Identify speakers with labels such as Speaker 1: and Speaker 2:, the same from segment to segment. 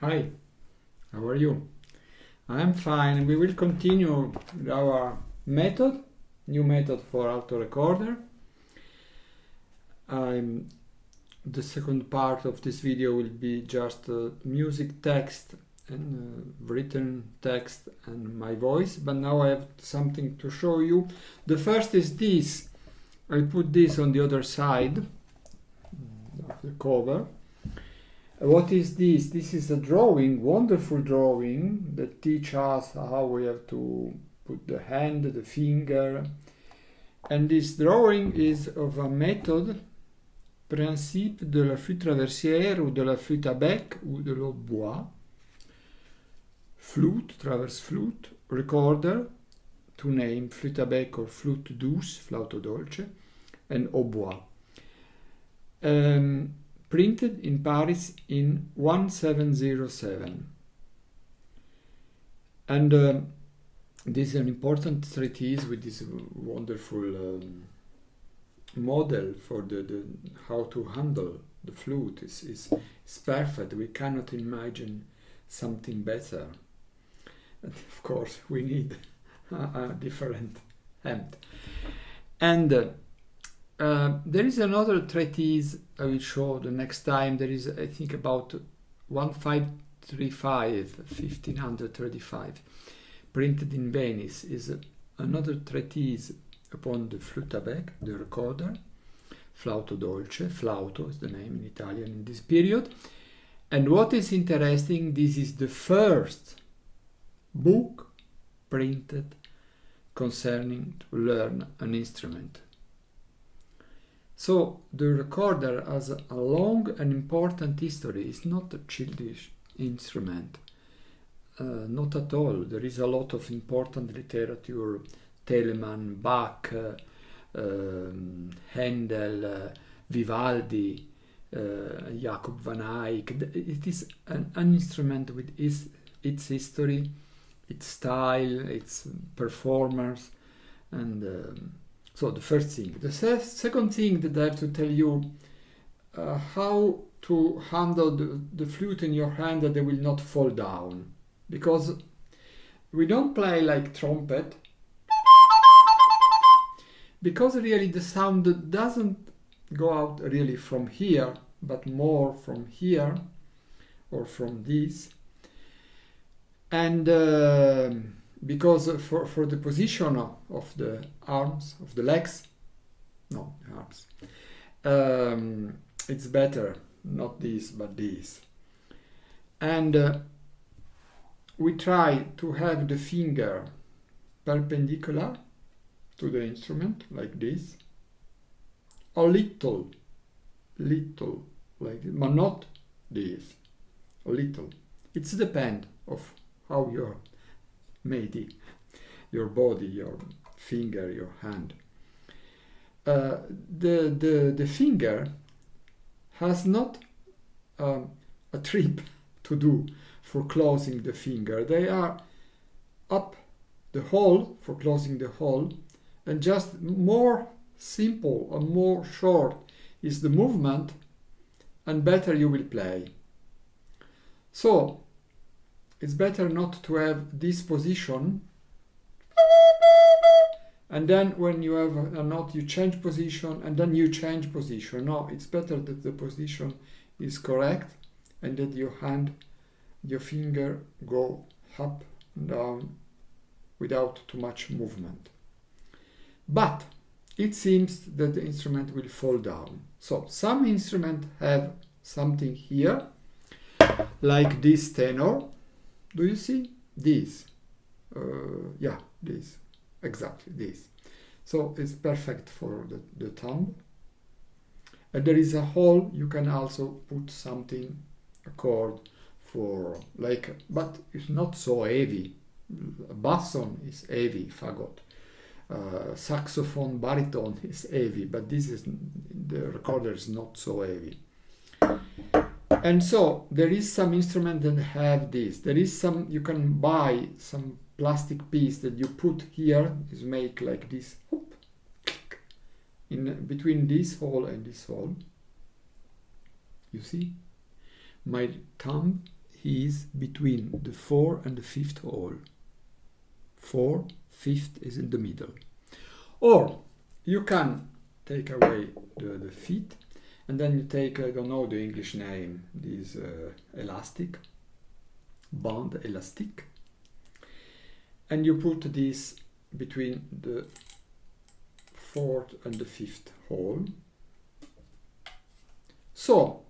Speaker 1: Hi, how are you? I'm fine. We will continue with our method, new method for Alto recorder. The second part of this video will be just music text and written text and my voice, but now I have something to show you. The first is this. I put this on the other side of the cover. What is this? This is a drawing, wonderful drawing that teaches us how we have to put the hand, the finger. And this drawing is of a method, principe de la flûte traversière ou de la flûte à bec ou de l'hautbois. Flute, traverse flute, recorder, to name flûte à bec or flûte douce, flauto dolce, and hautbois. Printed in Paris in 1707. And this is an important treatise with this wonderful model for the how to handle the flute. Is perfect. We cannot imagine something better. And of course, we need a different hand. And there is another treatise I will show the next time. There is, I think, about 1535, printed in Venice. Is another treatise upon the flûte à bec, the recorder, flauto dolce. Flauto is the name in Italian in this period. And what is interesting, this is the first book printed concerning to learn an instrument. So the recorder has a long and important history. It's not a childish instrument, not at all. There is a lot of important literature, Telemann, Bach, Handel, Vivaldi, Jacob van Eyck. It is an instrument with its history, its style, its performers, and so the first thing. The second thing that I have to tell you, how to handle the flute in your hand that they will not fall down. Because we don't play like trumpet. Because really the sound doesn't go out really from here, but more from here or from this. And because for the position of the arms, of the legs, no, arms, it's better, not this, but this. And we try to have the finger perpendicular to the instrument, like this, a little, like this, but not this, a little. It's depend of how you're made, your body, your finger, your hand. The finger has not a trip to do for closing the finger. They are up the hole for closing the hole, and just more simple and more short is the movement, and better you will play. So it's better not to have this position, and then when you have a note you change position and then you change position. No, it's better that the position is correct and that your hand, your finger go up and down without too much movement. But it seems that the instrument will fall down. So some instruments have something here, like this tenor. Do you see? This. Yeah, this. Exactly, this. So it's perfect for the thumb. And there is a hole. You can also put something, a chord for like, but it's not so heavy. Basson is heavy, fagot. Saxophone, baritone is heavy, but this is, the recorder is not so heavy. And so there is some instrument that have this. There is some, you can buy some plastic piece that you put here, is make like this, whoop, in between this hole and this hole. You see? My thumb is between the 4 and the 5th hole. 4, 5th is in the middle. Or you can take away the feet, and then you take, I don't know the English name, this elastic, band elastic, and you put this between the 4th and the 5th hole. So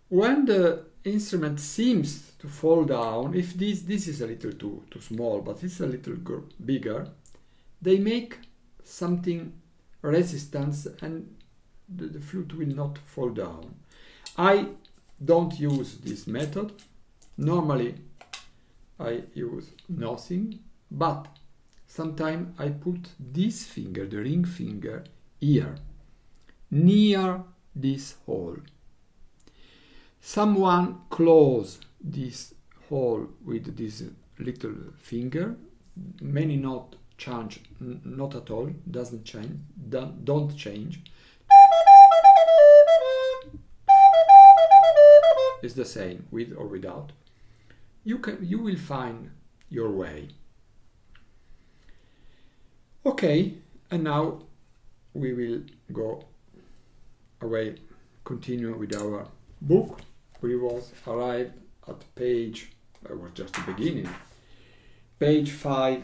Speaker 1: when the instrument seems to fall down, if this is a little too small, but it's a little bigger, they make something resistance and the flute will not fall down. I don't use this method. Normally I use nothing, but sometimes I put this finger, the ring finger, here, near this hole. Someone close this hole with this little finger. Many not change, not at all, doesn't change, don't change. It's the same with or without. You will find your way. Okay, and now we will go away, continue with our book. We was arrived at page, I was just the beginning, page 5,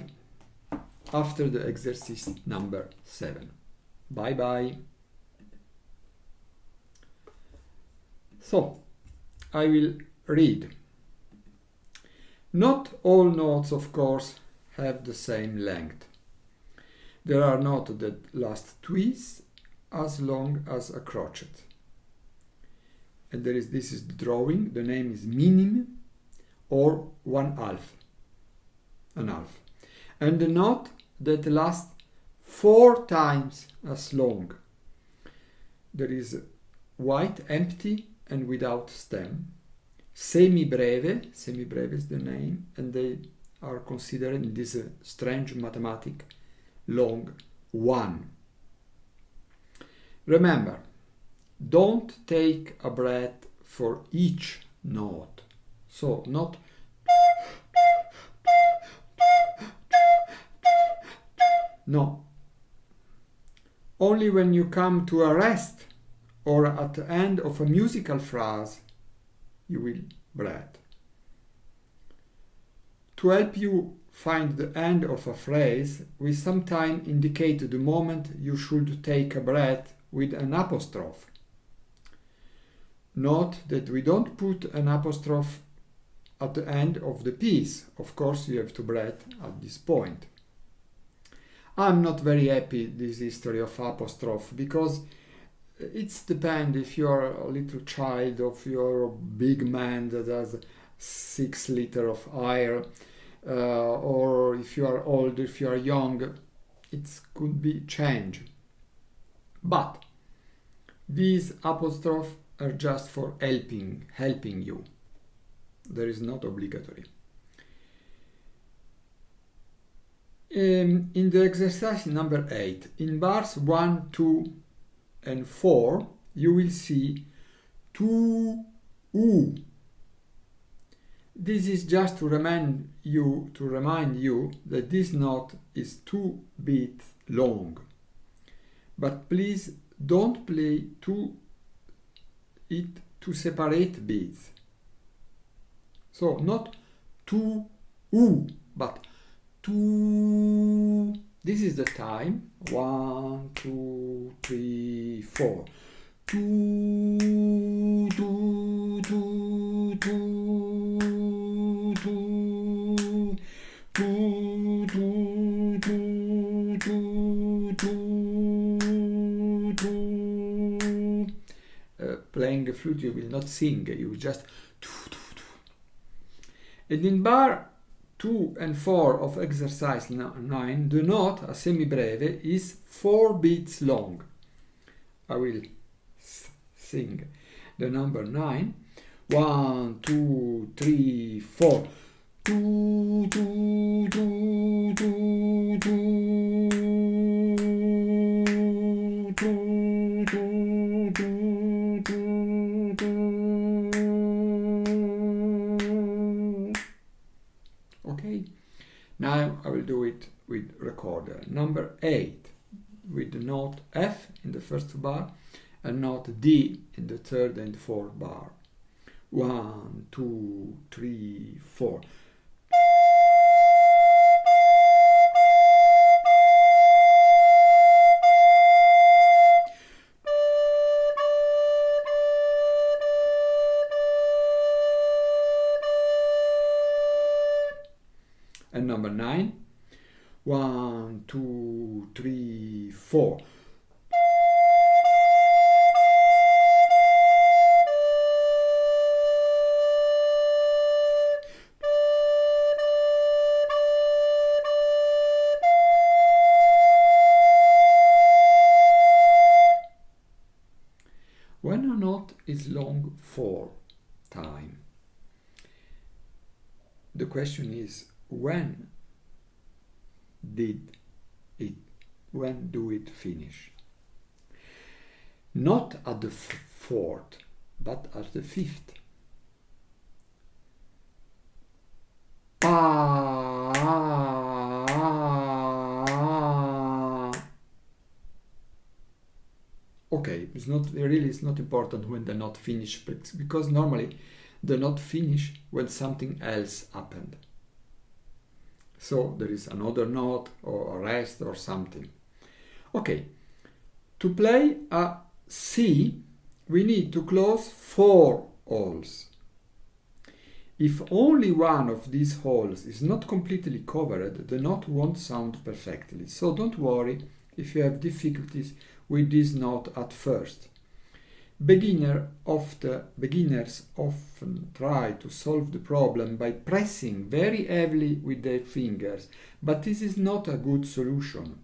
Speaker 1: after the exercise number 7. Bye bye. So, I will read. Not all notes, of course, have the same length. There are notes that last twice as long as a crochet. And this is the drawing. The name is minim or 1/2, an half. And the knot that lasts 4 times as long. There is white, empty, and without stem. Semi-breve is the name, and they are considered in this strange mathematic long 1. Remember, don't take a breath for each note. So, not no. Only when you come to a rest or at the end of a musical phrase, you will breath. To help you find the end of a phrase, we sometimes indicate the moment you should take a breath with an apostrophe. Note that we don't put an apostrophe at the end of the piece. Of course, you have to breath at this point. I'm not very happy this history of apostrophe, because it's depend if you're a little child or if you're a big man that has 6 liters of air, or if you are old, if you are young, it could be change. But these apostrophes are just for helping you. There is not obligatory. In the exercise number 8, in bars 1, 2, and 4, you will see 2 U. This is just to remind you that this note is 2 beats long. But please don't play it to separate beats. So not 2 U, but 2. This is the time. 1, 2, 3, 4. 2, 2, 2, 2, 2, 2, 2, 2, 2, 2, 2. Playing the flute, you will not sing. You will just. And in bar 2 and 4 of exercise 9, the note, a semi-breve, is 4 beats long. I will sing the number 9. 1, 2, 3, 4. 2, 2, 2, 2, 2, 2, 2, 2, 2, 2. Now I will do it with recorder. Number 8 with the note F in the first bar and note D in the third and fourth bar. 1, 2, 3, 4. And number 9. 1, 2, 3, 4. When a note is long for time, the question is when do it finish? Not at the fourth, but at the fifth. Okay, it's not important when the note finish, because normally the note finish when something else happened. So there is another note or a rest or something. Okay, to play a C, we need to close 4 holes. If only one of these holes is not completely covered, the note won't sound perfectly. So don't worry if you have difficulties with this note at first. Beginners often try to solve the problem by pressing very heavily with their fingers, but this is not a good solution.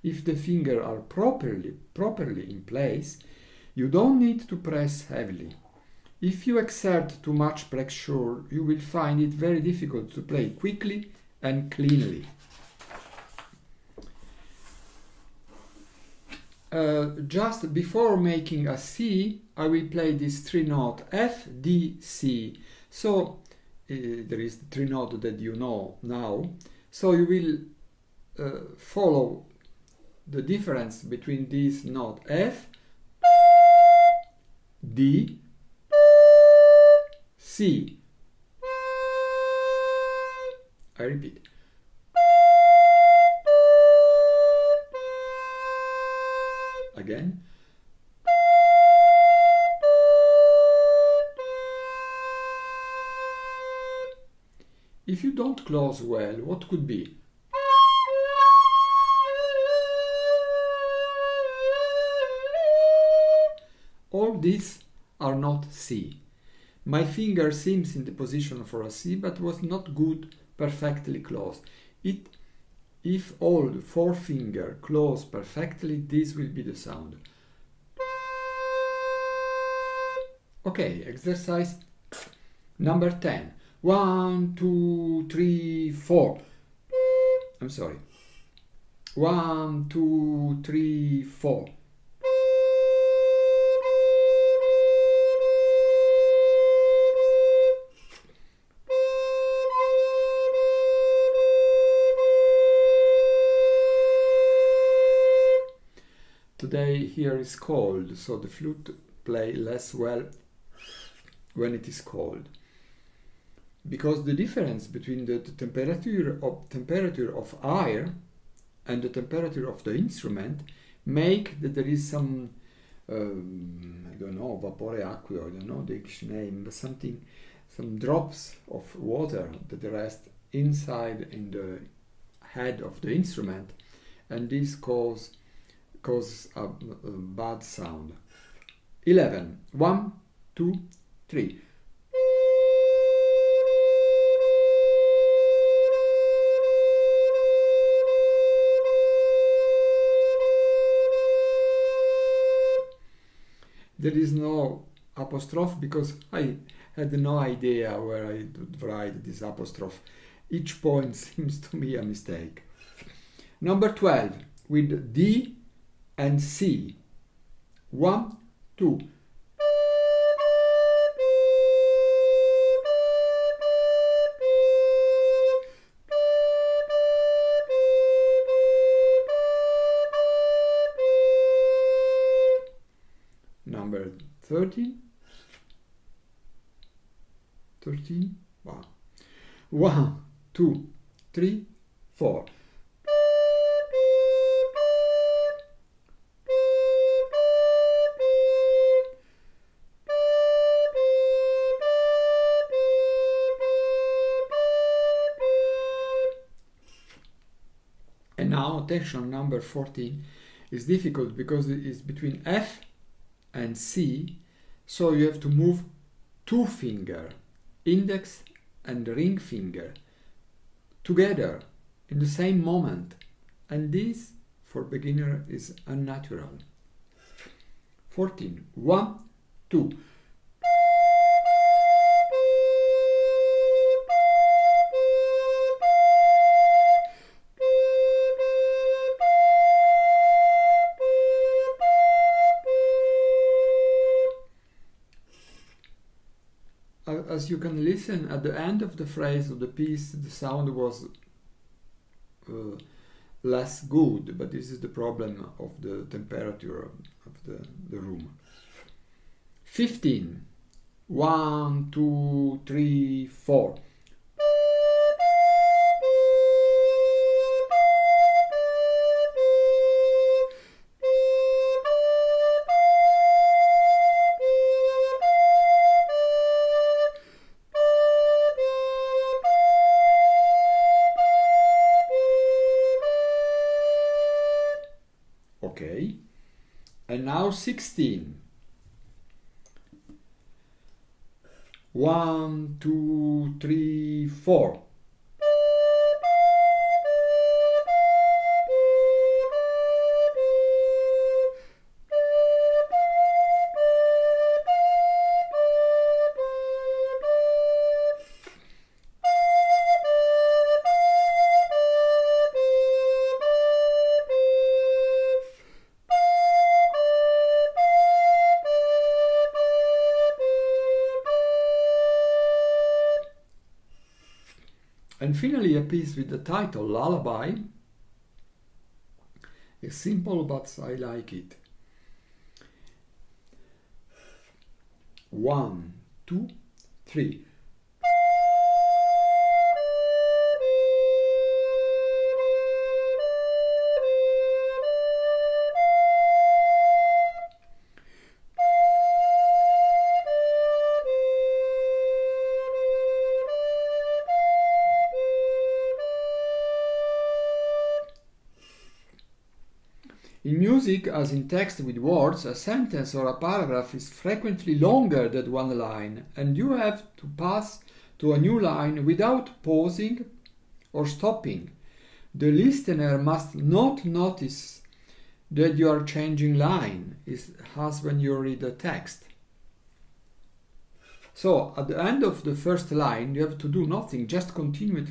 Speaker 1: If the fingers are properly in place, you don't need to press heavily. If you exert too much pressure, you will find it very difficult to play quickly and cleanly. Just before making a C, I will play this 3 note F, D, C. So there is the 3 note that you know now. So you will follow the difference between this note F, D, C. I repeat. Again. If you don't close well, what could be? All these are not C. My finger seems in the position for a C, but was not good, perfectly closed. If all 4 fingers close perfectly, this will be the sound. Okay, exercise number 10. 1, 2, 3, 4. I'm sorry. 1, 2, 3, 4. Today here is cold, so the flute play less well when it is cold. Because the difference between the temperature of air and the temperature of the instrument make that there is some I don't know, vapore acqueo, I don't know the English name, but some drops of water that rest inside in the head of the instrument, and this causes a bad sound. 11. 1, 2, 3. There is no apostrophe because I had no idea where I would write this apostrophe. Each point seems to me a mistake. Number 12 with D and C. 1, 2. 13? 13? Wow. 1, 2, 3, 4. And now attention, number 14 is difficult because it is between F and C, so you have to move two fingers, index and ring finger, together in the same moment, and this for beginner is unnatural. 14. 1, 2. As you can listen, at the end of the phrase of the piece, the sound was less good, but this is the problem of the temperature of the room. 15. 1, 2, 3, 4. Okay, and now 16. 1, 2, 3, 4. And finally, a piece with the title Lullaby. It's simple, but I like it. 1, 2, 3. In music, as in text with words, a sentence or a paragraph is frequently longer than one line, and you have to pass to a new line without pausing or stopping. The listener must not notice that you are changing line, as when you read a text. So, at the end of the first line, you have to do nothing, just continue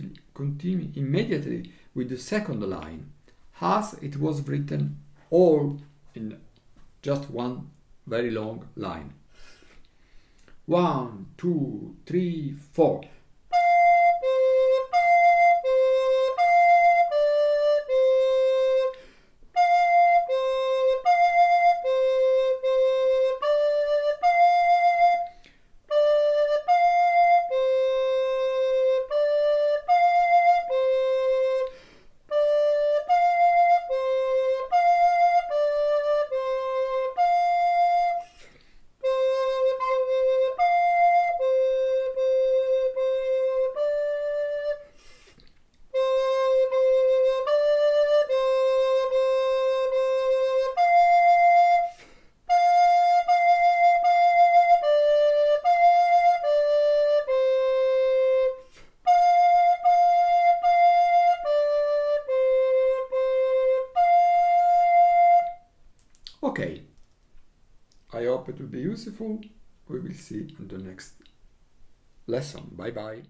Speaker 1: immediately with the second line, as it was written all in just one very long line. 1, 2, 3, 4. Okay, I hope it will be useful. We will see in the next lesson. Bye bye.